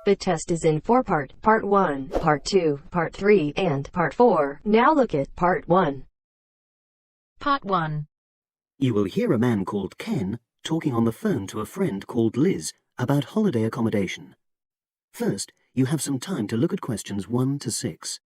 The test is in 4 parts: Part 1, Part 2, Part 3, and Part 4. Now look at Part 1. Part 1. You will hear a man called Ken talking on the phone to a friend called Liz about holiday accommodation. First, you have some time to look at questions 1 to 6.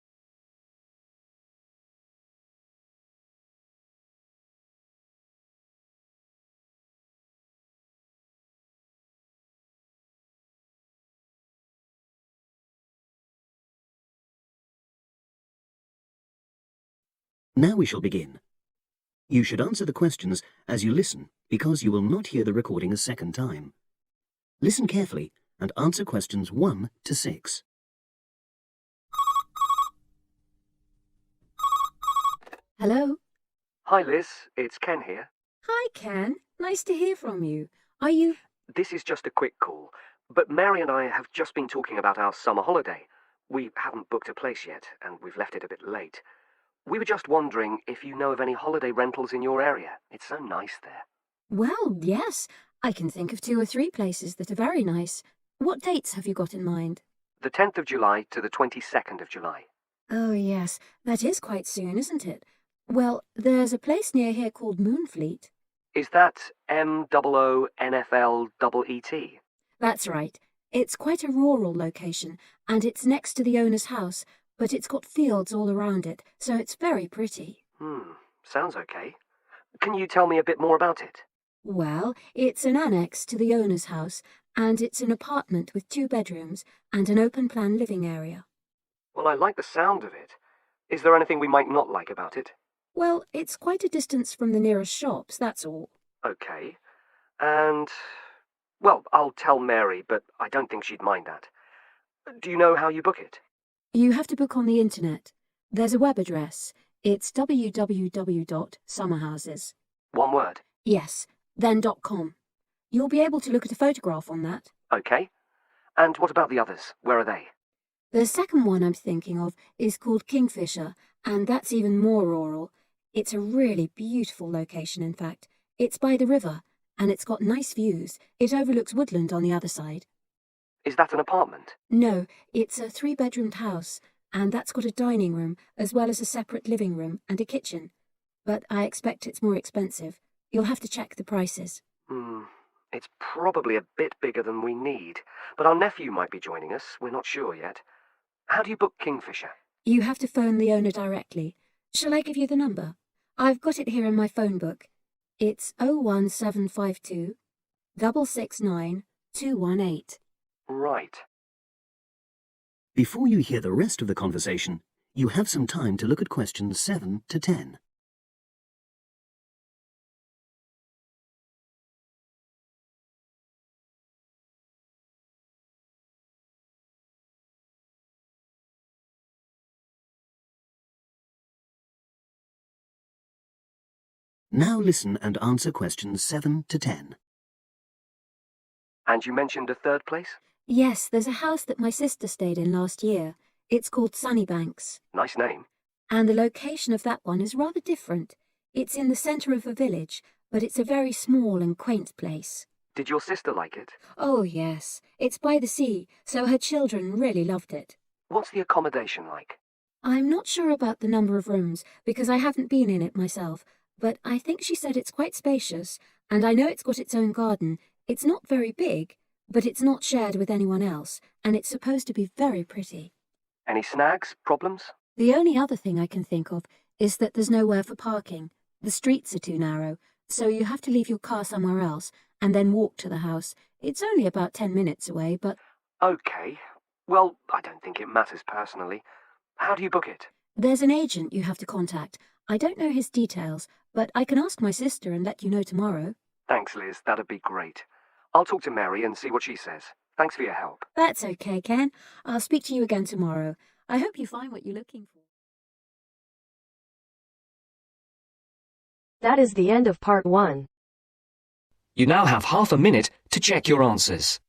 Now we shall begin. You should answer the questions as you listen, because you will not hear the recording a second time. Listen carefully and answer questions 1 to 6. Hello? Hi Liz, it's Ken here. Hi, Ken. Nice to hear from you. Are you... This is just a quick call, but Mary and I have just been talking about our summer holiday. We haven't booked a place yet, and we've left it a bit late. We were just wondering if you know of any holiday rentals in your area. It's so nice there. Well, yes. I can think of 2 or 3 places that are very nice. What dates have you got in mind? The 10th of July to the 22nd of July. Oh, yes. That is quite soon, isn't it? Well, there's a place near here called Moonfleet. Is that MOONFLEET? That's right. It's quite a rural location, and it's next to the owner's house, but it's got fields all around it, so it's very pretty. Sounds okay. Can you tell me a bit more about it? Well, it's an annex to the owner's house, and it's an apartment with 2 bedrooms and an open-plan living area. Well, I like the sound of it. Is there anything we might not like about it? Well, it's quite a distance from the nearest shops, that's all. Okay. And, well, I'll tell Mary, but I don't think she'd mind that. Do you know how you book it? You have to book on the internet. There's a web address. It's www.summerhouses. One word? Yes, then .com. You'll be able to look at a photograph on that. Okay. And what about the others? Where are they? The second one I'm thinking of is called Kingfisher, and that's even more rural. It's a really beautiful location, in fact. It's by the river, and it's got nice views. It overlooks woodland on the other side. Is that an apartment? No, it's a 3-bedroomed house, and that's got a dining room, as well as a separate living room and a kitchen. But I expect it's more expensive. You'll have to check the prices. It's probably a bit bigger than we need, but our nephew might be joining us. We're not sure yet. How do you book Kingfisher? You have to phone the owner directly. Shall I give you the number? I've got it here in my phone book. It's 01752 669 218. Right. Before you hear the rest of the conversation, you have some time to look at questions 7 to 10. Now listen and answer questions 7 to 10. And you mentioned a third place? Yes, there's a house that my sister stayed in last year. It's called Sunnybanks. Nice name. And the location of that one is rather different. It's in the centre of a village, but it's a very small and quaint place. Did your sister like it? Oh, yes. It's by the sea, so her children really loved it. What's the accommodation like? I'm not sure about the number of rooms, because I haven't been in it myself, but I think she said it's quite spacious, and I know it's got its own garden. It's not very big, but it's not shared with anyone else, and it's supposed to be very pretty. Any snags? Problems? The only other thing I can think of is that there's nowhere for parking. The streets are too narrow, so you have to leave your car somewhere else and then walk to the house. It's only about 10 minutes away, but... Okay. Well, I don't think it matters personally. How do you book it? There's an agent you have to contact. I don't know his details, but I can ask my sister and let you know tomorrow. Thanks, Liz. That'd be great. I'll talk to Mary and see what she says. Thanks for your help. That's okay, Ken. I'll speak to you again tomorrow. I hope you find what you're looking for. That is the end of Part 1. You now have half a minute to check your answers.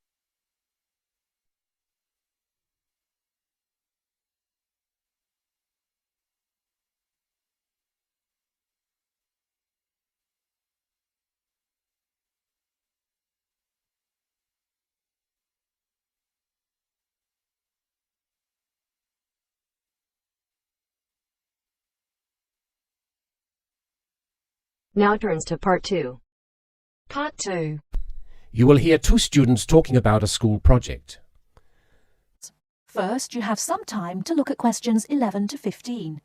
Now turns to part 2. Part 2. You will hear two students talking about a school project. First, you have some time to look at questions 11 to 15.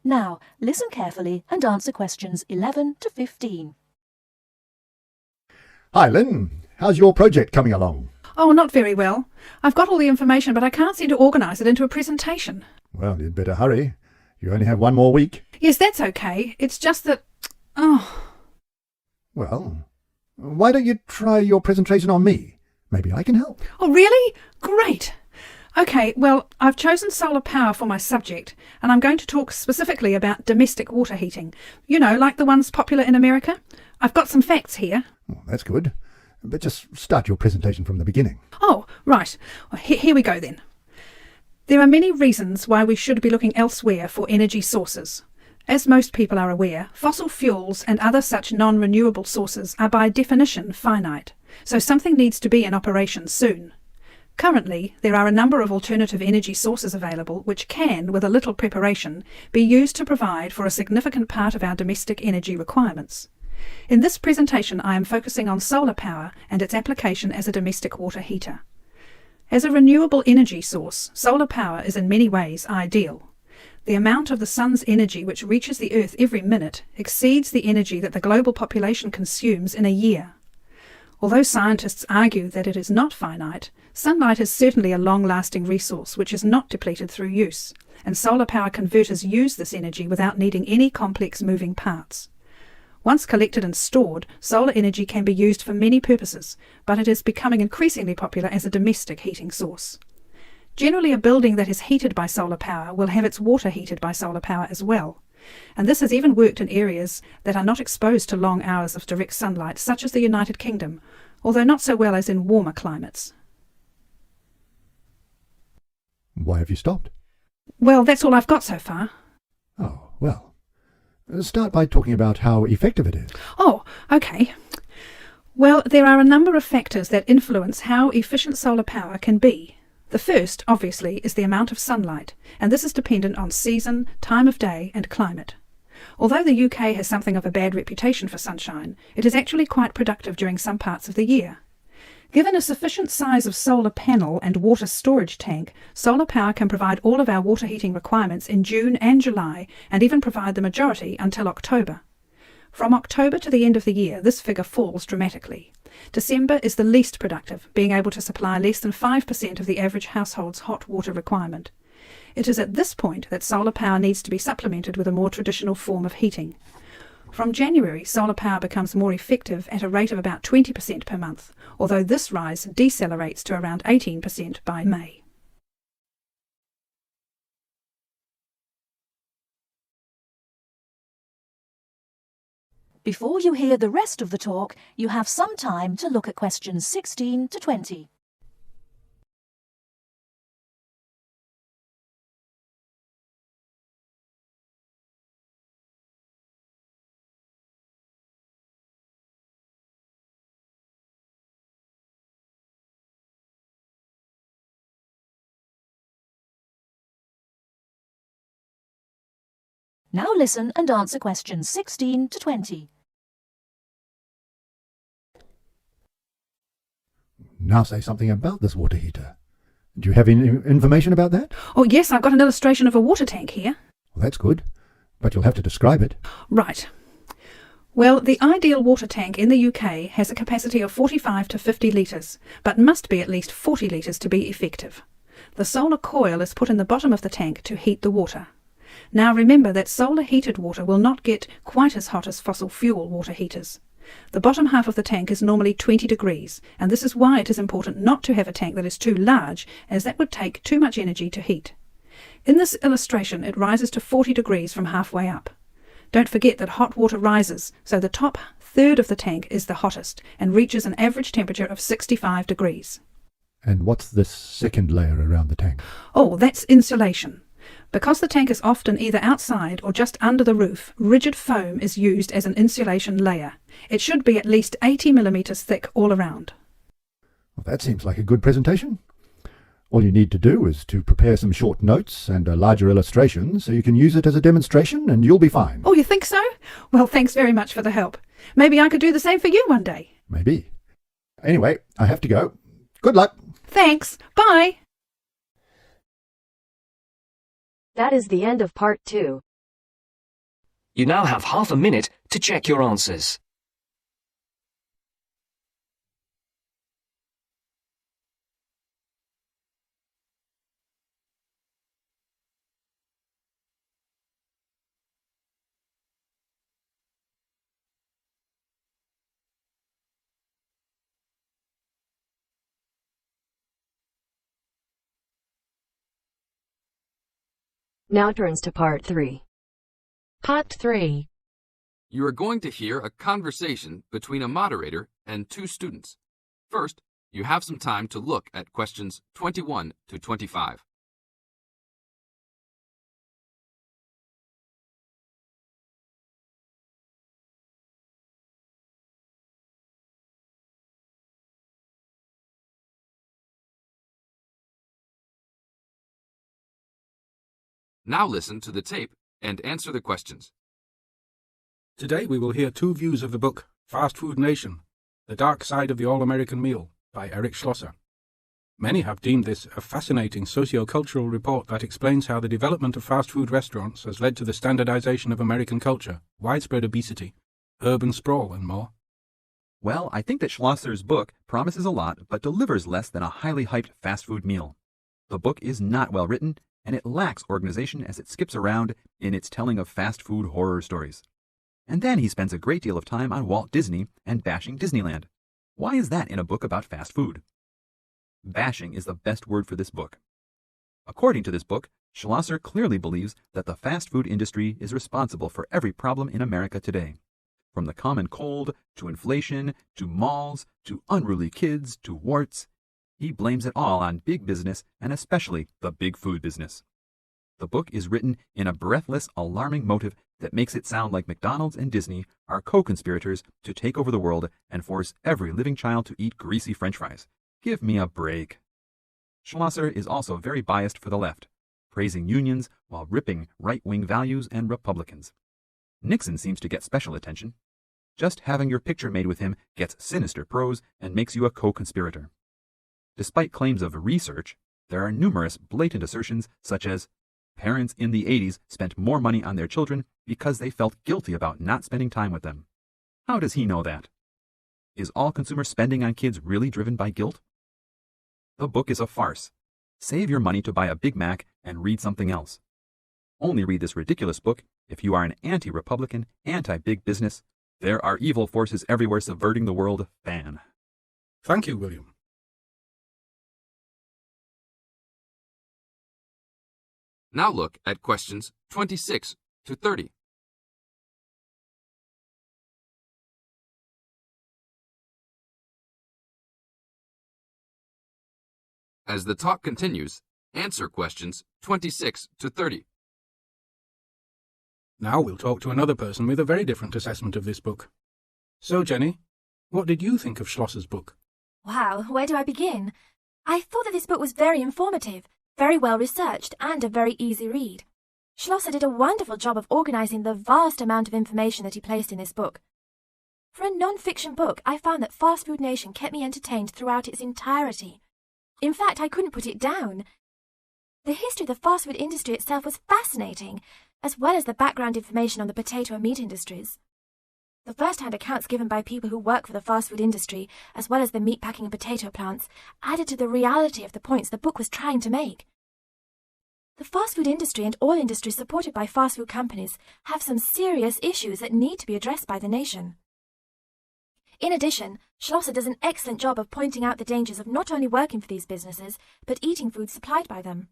Now, listen carefully and answer questions 11 to 15. Hi, Lynn. How's your project coming along? Oh, not very well. I've got all the information, but I can't seem to organise it into a presentation. Well, you'd better hurry. You only have one more week. Yes, that's okay. It's just that... Oh, Well, why don't you try your presentation on me? Maybe I can help. oh really? Great. Okay, well, I've chosen solar power for my subject, and I'm going to talk specifically about domestic water heating. You know, like the ones popular in America. I've got some facts here. Oh, that's good. But just start your presentation from the beginning. Oh, right. Well, here we go then. There are many reasons why we should be looking elsewhere for energy sources. As most people are aware, fossil fuels and other such non-renewable sources are by definition finite, so something needs to be in operation soon. Currently, there are a number of alternative energy sources available which can, with a little preparation, be used to provide for a significant part of our domestic energy requirements. In this presentation, I am focusing on solar power and its application as a domestic water heater. As a renewable energy source, solar power is in many ways ideal. The amount of the sun's energy which reaches the Earth every minute exceeds the energy that the global population consumes in a year. Although scientists argue that it is not finite, sunlight is certainly a long-lasting resource which is not depleted through use, and solar power converters use this energy without needing any complex moving parts. Once collected and stored, solar energy can be used for many purposes, but it is becoming increasingly popular as a domestic heating source. Generally, a building that is heated by solar power will have its water heated by solar power as well. And this has even worked in areas that are not exposed to long hours of direct sunlight, such as the United Kingdom, although not so well as in warmer climates. Why have you stopped? Well, that's all I've got so far. Oh, well. Start by talking about how effective it is. Oh, okay. Well, there are a number of factors that influence how efficient solar power can be. The first, obviously, is the amount of sunlight, and this is dependent on season, time of day, and climate. Although the UK has something of a bad reputation for sunshine, it is actually quite productive during some parts of the year. Given a sufficient size of solar panel and water storage tank, solar power can provide all of our water heating requirements in June and July, and even provide the majority until October. From October to the end of the year, this figure falls dramatically. December is the least productive, being able to supply less than 5% of the average household's hot water requirement. It is at this point that solar power needs to be supplemented with a more traditional form of heating. From January, solar power becomes more effective at a rate of about 20% per month, although this rise decelerates to around 18% by May. Before you hear the rest of the talk, you have some time to look at questions 16 to 20. Now listen and answer questions 16 to 20. Now say something about this water heater. Do you have any information about that? Oh yes, I've got an illustration of a water tank here. Well, that's good, but you'll have to describe it. Right. Well, the ideal water tank in the UK has a capacity of 45 to 50 litres, but must be at least 40 litres to be effective. The solar coil is put in the bottom of the tank to heat the water. Now remember that solar heated water will not get quite as hot as fossil fuel water heaters. The bottom half of the tank is normally 20 degrees, and this is why it is important not to have a tank that is too large, as that would take too much energy to heat. In this illustration, it rises to 40 degrees from halfway up. Don't forget that hot water rises, so the top third of the tank is the hottest, and reaches an average temperature of 65 degrees. And what's this second layer around the tank? Oh, that's insulation. Because the tank is often either outside or just under the roof, rigid foam is used as an insulation layer. It should be at least 80 millimetres thick all around. Well, that seems like a good presentation. All you need to do is to prepare some short notes and a larger illustration so you can use it as a demonstration and you'll be fine. Oh, you think so? Well, thanks very much for the help. Maybe I could do the same for you one day. Maybe. Anyway, I have to go. Good luck. Thanks. Bye. That is the end of part 2. You now have half a minute to check your answers. Now turns to part 3. Part 3. You are going to hear a conversation between a moderator and two students. First, you have some time to look at questions 21 to 25. Now listen to the tape and answer the questions. Today we will hear two views of the book Fast Food Nation, The Dark Side of the All-American Meal by Eric Schlosser. Many have deemed this a fascinating socio-cultural report that explains how the development of fast food restaurants has led to the standardization of American culture, widespread obesity, urban sprawl and more. Well, I think that Schlosser's book promises a lot but delivers less than a highly hyped fast food meal. The book is not well written, and it lacks organization as it skips around in its telling of fast food horror stories. And then he spends a great deal of time on Walt Disney and bashing Disneyland. Why is that in a book about fast food? Bashing is the best word for this book. According to this book, Schlosser clearly believes that the fast food industry is responsible for every problem in America today. From the common cold, to inflation, to malls, to unruly kids, to warts. He blames it all on big business and especially the big food business. The book is written in a breathless, alarming motive that makes it sound like McDonald's and Disney are co-conspirators to take over the world and force every living child to eat greasy French fries. Give me a break. Schlosser is also very biased for the left, praising unions while ripping right-wing values and Republicans. Nixon seems to get special attention. Just having your picture made with him gets sinister prose and makes you a co-conspirator. Despite claims of research, there are numerous blatant assertions such as, parents in the 80s spent more money on their children because they felt guilty about not spending time with them. How does he know that? Is all consumer spending on kids really driven by guilt? The book is a farce. Save your money to buy a Big Mac and read something else. Only read this ridiculous book if you are an anti-Republican, anti-big business, there are evil forces everywhere subverting the world fan. Thank you, William. Now look at questions 26 to 30. As the talk continues, answer questions 26 to 30. Now we'll talk to another person with a very different assessment of this book. So, Jenny, what did you think of Schlosser's book? Wow, where do I begin? I thought that this book was very informative, very well researched, and a very easy read. Schlosser did a wonderful job of organizing the vast amount of information that he placed in this book. For a non-fiction book, I found that Fast Food Nation kept me entertained throughout its entirety. In fact, I couldn't put it down. The history of the fast food industry itself was fascinating, as well as the background information on the potato and meat industries. The first-hand accounts given by people who work for the fast food industry, as well as the meatpacking and potato plants, added to the reality of the points the book was trying to make. The fast food industry and all industries supported by fast food companies have some serious issues that need to be addressed by the nation. In addition, Schlosser does an excellent job of pointing out the dangers of not only working for these businesses, but eating food supplied by them.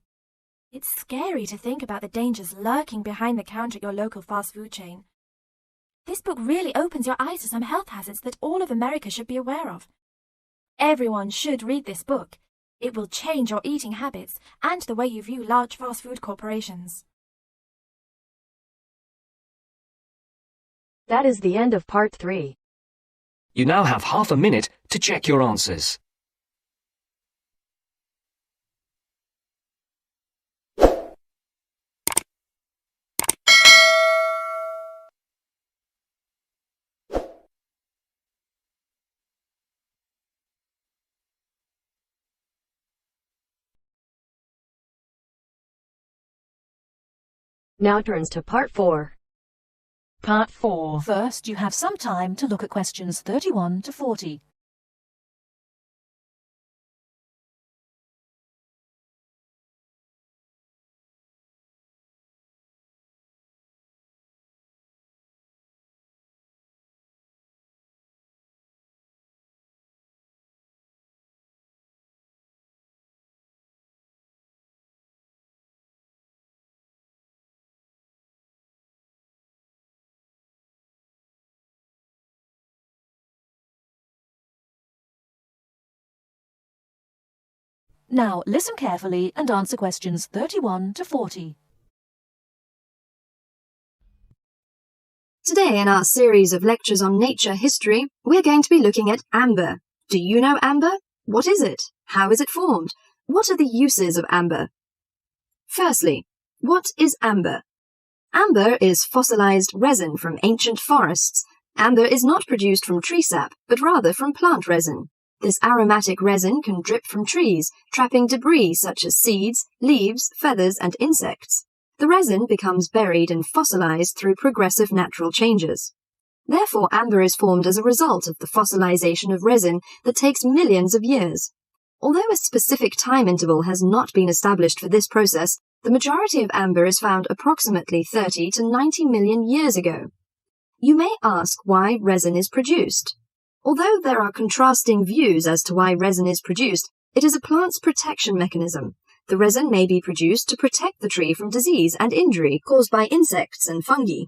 It's scary to think about the dangers lurking behind the counter at your local fast food chain. This book really opens your eyes to some health hazards that all of America should be aware of. Everyone should read this book. It will change your eating habits and the way you view large fast food corporations. That is the end of part 3. You now have half a minute to check your answers. Now turns to part 4. Part 4. First, you have some time to look at questions 31 to 40. Now listen carefully and answer questions 31 to 40. Today in our series of lectures on nature history, we're going to be looking at amber. Do you know amber? What is it? How is it formed? What are the uses of amber? Firstly, what is amber? Amber is fossilized resin from ancient forests. Amber is not produced from tree sap, but rather from plant resin. This aromatic resin can drip from trees, trapping debris such as seeds, leaves, feathers, and insects. The resin becomes buried and fossilized through progressive natural changes. Therefore, amber is formed as a result of the fossilization of resin that takes millions of years. Although a specific time interval has not been established for this process, the majority of amber is found approximately 30 to 90 million years ago. You may ask why resin is produced. Although there are contrasting views as to why resin is produced, it is a plant's protection mechanism. The resin may be produced to protect the tree from disease and injury caused by insects and fungi.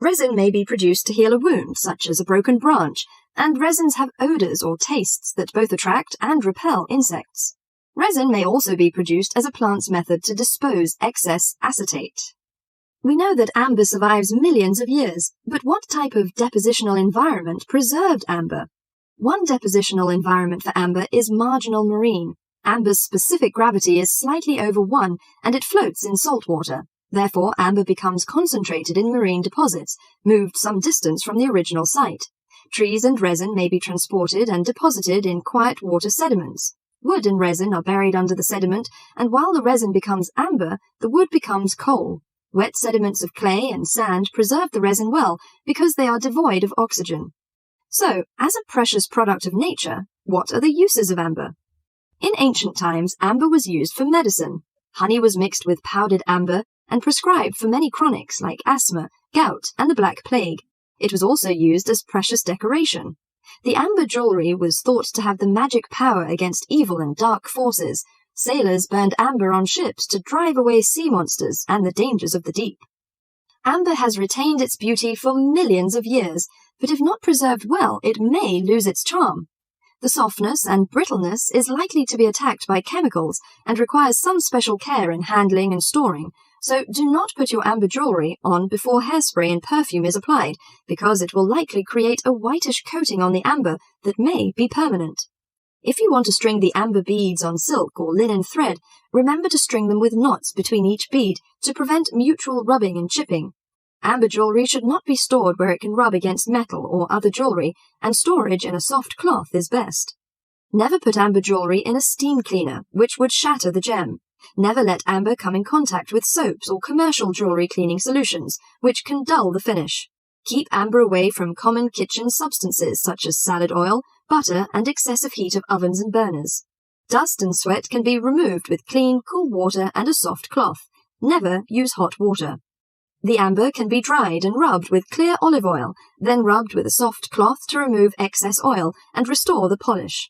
Resin may be produced to heal a wound, such as a broken branch, and resins have odors or tastes that both attract and repel insects. Resin may also be produced as a plant's method to dispose excess acetate. We know that amber survives millions of years, but what type of depositional environment preserved amber? One depositional environment for amber is marginal marine. Amber's specific gravity is slightly over 1, and it floats in salt water. Therefore, amber becomes concentrated in marine deposits, moved some distance from the original site. Trees and resin may be transported and deposited in quiet water sediments. Wood and resin are buried under the sediment, and while the resin becomes amber, the wood becomes coal. Wet sediments of clay and sand preserve the resin well because they are devoid of oxygen. So, as a precious product of nature, what are the uses of amber? In ancient times, amber was used for medicine. Honey was mixed with powdered amber and prescribed for many chronics like asthma, gout, and the Black Plague. It was also used as precious decoration. The amber jewelry was thought to have the magic power against evil and dark forces. Sailors burned amber on ships to drive away sea monsters and the dangers of the deep. Amber has retained its beauty for millions of years, but if not preserved well, it may lose its charm. The softness and brittleness is likely to be attacked by chemicals and requires some special care in handling and storing, so do not put your amber jewelry on before hairspray and perfume is applied, because it will likely create a whitish coating on the amber that may be permanent. If you want to string the amber beads on silk or linen thread, remember to string them with knots between each bead to prevent mutual rubbing and chipping. Amber jewelry should not be stored where it can rub against metal or other jewelry, and storage in a soft cloth is best. Never put amber jewelry in a steam cleaner, which would shatter the gem. Never let amber come in contact with soaps or commercial jewelry cleaning solutions, which can dull the finish. Keep amber away from common kitchen substances such as salad oil, butter, and excessive heat of ovens and burners. Dust and sweat can be removed with clean, cool water and a soft cloth. Never use hot water. The amber can be dried and rubbed with clear olive oil, then rubbed with a soft cloth to remove excess oil and restore the polish.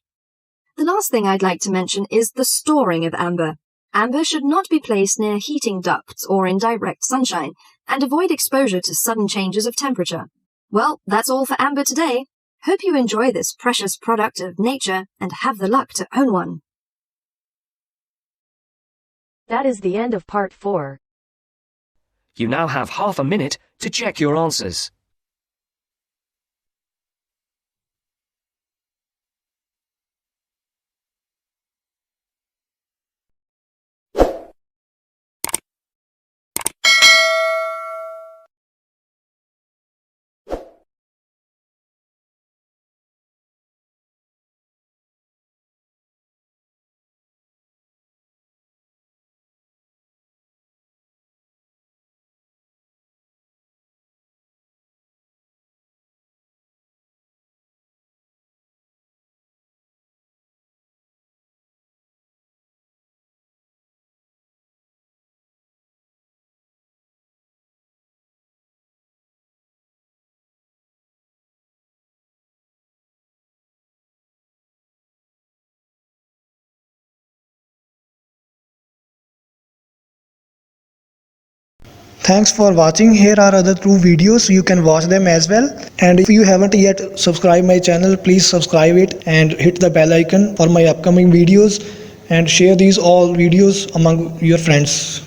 The last thing I'd like to mention is the storing of amber. Amber should not be placed near heating ducts or in direct sunshine, and avoid exposure to sudden changes of temperature. Well, that's all for amber today. Hope you enjoy this precious product of nature and have the luck to own one. That is the end of part 4. You now have half a minute to check your answers. Thanks for watching. Here are other 2 videos. You can watch them as well. And if you haven't yet subscribed my channel, please subscribe it and hit the bell icon for my upcoming videos, and share these all videos among your friends.